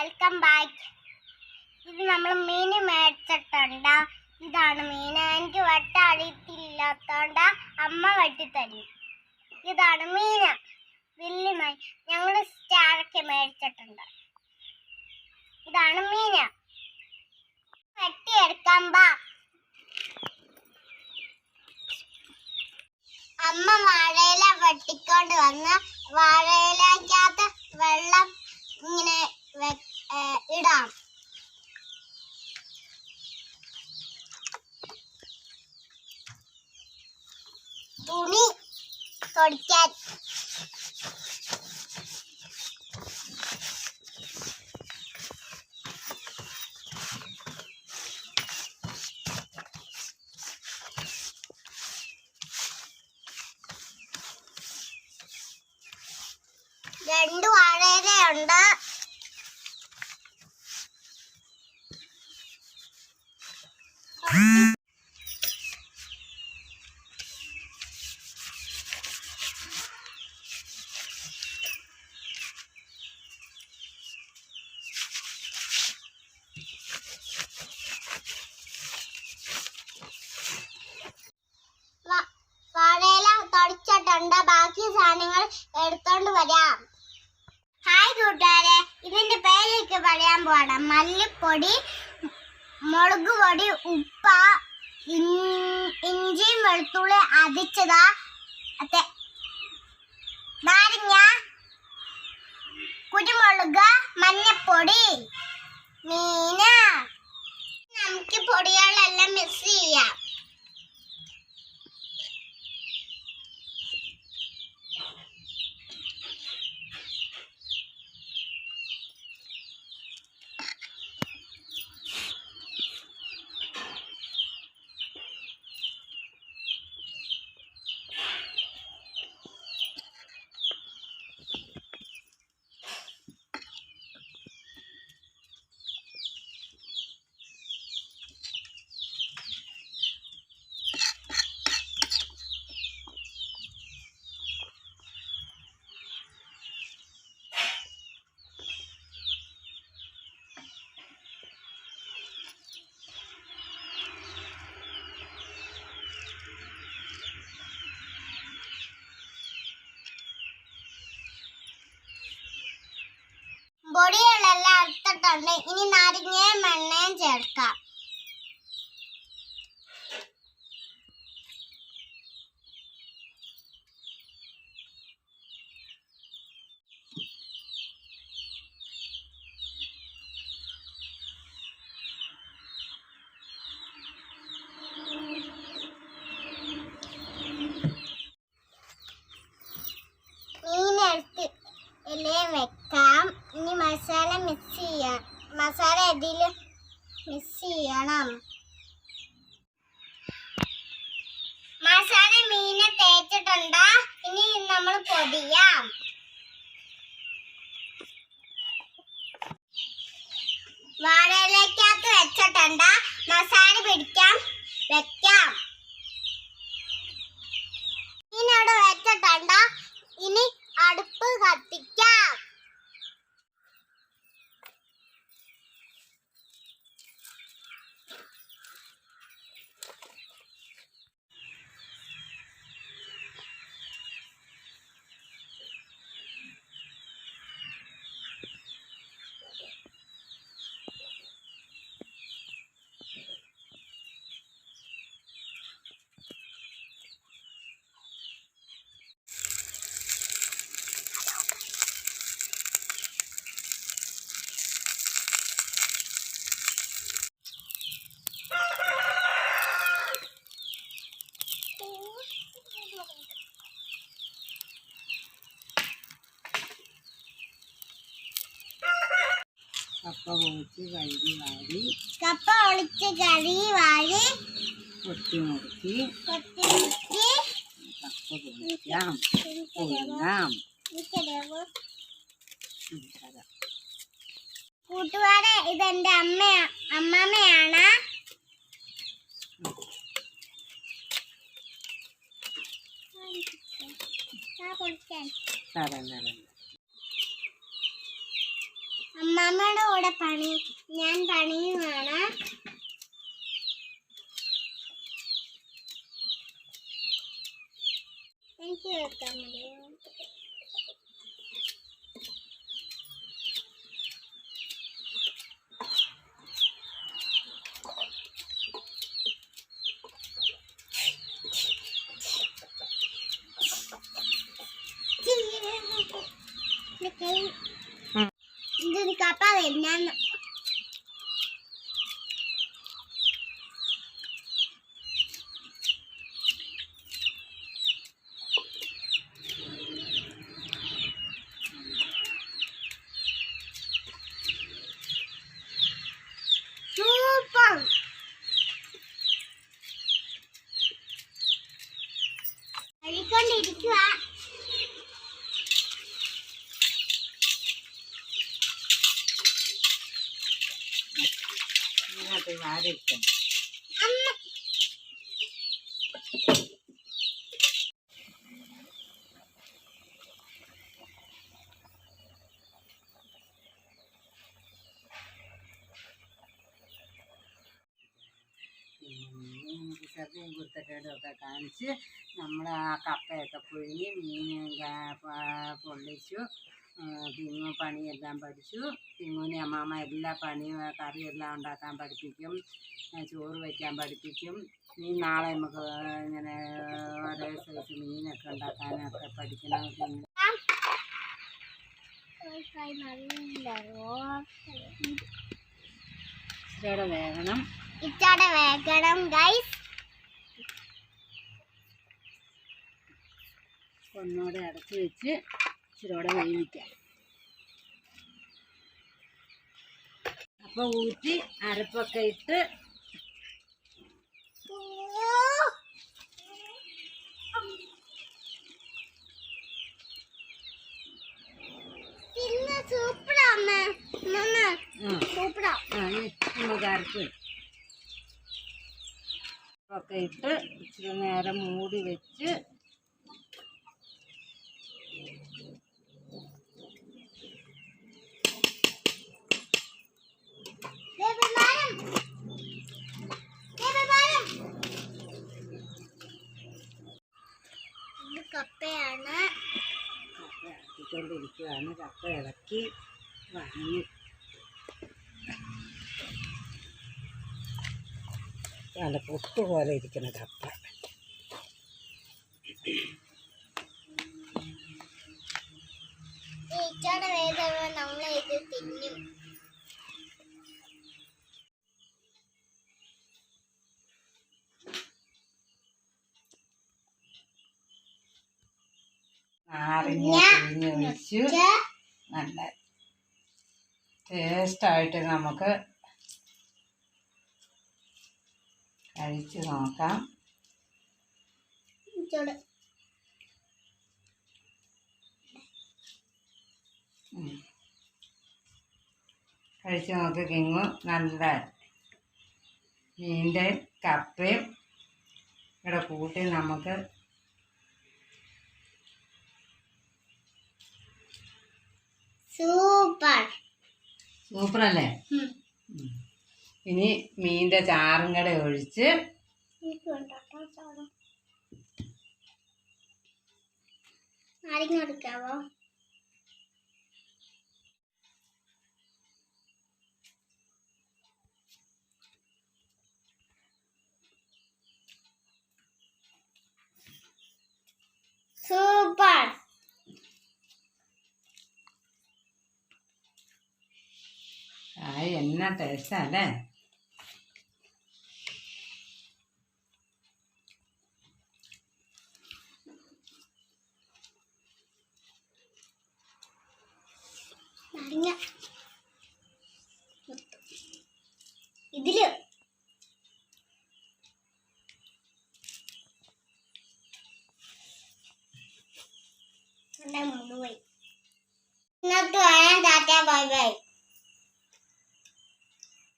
Welcome back. ഇത് നമ്മൾ മീൻ മേടിച്ചിട്ടുണ്ട്. ഇതാണ് മീൻ. എനിക്ക് വെട്ട അറിയത്തില്ലാത്തോണ്ട് അമ്മ വെട്ടിത്തരും. ഇതാണ് മീൻ, വലിയ മീൻ. ഞങ്ങൾ സ്റ്റാറൊക്കെ മേടിച്ചിട്ടുണ്ട്. ഇതാണ് മീൻ. വെട്ടിയെടുക്കാൻ ബാ. അമ്മ വാഴയില വെട്ടിക്കൊണ്ട് വന്ന് വാഴയിലക്കകത്ത് വെള്ളം ഇങ്ങനെ ഇടാം. തുണി തുടയ്ക്കാൻ. രണ്ട് വാഴയിലയുണ്ട്. വാഴയില തുടച്ചിട്ടുണ്ട്. ബാക്കി സാധനങ്ങൾ എടുത്തോണ്ട് വരാം. ഹായ് കൂട്ടുകാരെ, ഇതിന്റെ പേരൊക്കെ പറയാൻ പോവാണ്. മല്ലിപ്പൊടി, മുളക് പൊടി, ഉപ്പ, ഇഞ്ചിയും വെളുത്തുള്ളി അരച്ചതാ, നാരങ്ങ, കുരുമുളക്, മഞ്ഞപ്പൊടി, മീന്. നമുക്ക് പൊടികളെല്ലാം മിക്സ് ചെയ്യാം. പൊടികളെല്ലാം എടുത്തിട്ടുണ്ട്. ഇനി നാരങ്ങയും എണ്ണയും ചേർക്കാം. മീനെടുത്ത് എല്ലാം വെക്കാം. ഇനി മസാല മിക്സ് ചെയ്യാം. മസാല ഇതിൽ മിക്സ് ചെയ്യണം. മസാല മീനെ തേച്ചിട്ടുണ്ട്. ഇനി നമ്മൾ പൊടിയാം. വാഴയിലക്കകത്ത് വെച്ചിട്ടുണ്ട്. മസാല പിടിക്കാൻ വെക്കാം. മീനോട് വെച്ചിട്ടുണ്ട്. ഇനി അടുപ്പ് കത്തിക്കാം. കപ്പ പൊളിച്ച് കഴുകി വാരി കൊത്തി മുറുക്കി കപ്പ പൊളിക്കാം. കൂട്ടുകാരെ, ഇതെന്റെ അമ്മമ്മയാണ്. അമ്മമ്മ അമ്മയുടെ കൂടെ ഞാൻ പണിയുമാണ്. എനിക്ക് കേൾക്കാൻ മതിയോ? ഇത് കപ്പ വരുന്ന സൂപ്പർ. കഴിക്കൊണ്ടിരിക്കുക. വാരിക്കും ശ്രദ്ധയും കുരുത്തക്കേടും ഒക്കെ കാണിച്ച് നമ്മൾ ആ കപ്പയൊക്കെ പുഴുങ്ങി മീൻ പൊള്ളിച്ചു. തിങ്ങു പണിയെല്ലാം പഠിച്ചു. തിങ്ങൂനെ അമ്മാമ്മ എല്ലാ പണിയും കറിയെല്ലാം ഉണ്ടാക്കാൻ പഠിപ്പിക്കും, ചോറ് വയ്ക്കാൻ പഠിപ്പിക്കും. നാളെ നമുക്ക് ഇങ്ങനെ ഓരോ സൈസ് മീനൊക്കെ ഉണ്ടാക്കാനൊക്കെ പഠിക്കണം. ഇച്ചിരി വേഗണം ഗൈസ്. ഒന്നുകൂടെ അടച്ച് വെച്ച് ഇച്ചിരി വേവിക്കാം. അപ്പോൾ ഊറ്റി അരപ്പൊക്കെ ഇട്ട് നമുക്ക് അരപ്പ് ഒക്കെ ഇട്ട് ഇച്ചിരി നേരം മൂടി വെച്ച് കപ്പയാണ്. കപ്പ ഇളക്കിക്കൊണ്ടിരിക്കുകയാണ്. കപ്പ ഇളക്കി വാങ്ങി നല്ല പൊട്ട് പോലെ ഇരിക്കുന്ന കപ്പ. ഈച്ചയുടെ വേദന നമ്മളെ ഇത് തിന്നും. നാരങ്ങ പിഴിഞ്ഞ് ഒഴിച്ച് നല്ല ടേസ്റ്റായിട്ട് നമുക്ക് കഴിച്ച് നോക്കാം. കഴിച്ച് നോക്കി കിങ്ങു. നല്ല മീൻ്റെ കപ്പയും ഇവിടെ കൂട്ടി നമുക്ക് സൂപ്പറല്ലേ? ഇനി മീൻ്റെ ചാറും കൂടെ ഒഴിച്ച് നാരങ്ങ എടുക്കാവോ? സൂപ്പർ. എന്നാ ടേസ്റ്റാ അല്ലേ? ഇതില് ഇന്നത്തെ ടാറ്റ ബൈ ബൈ.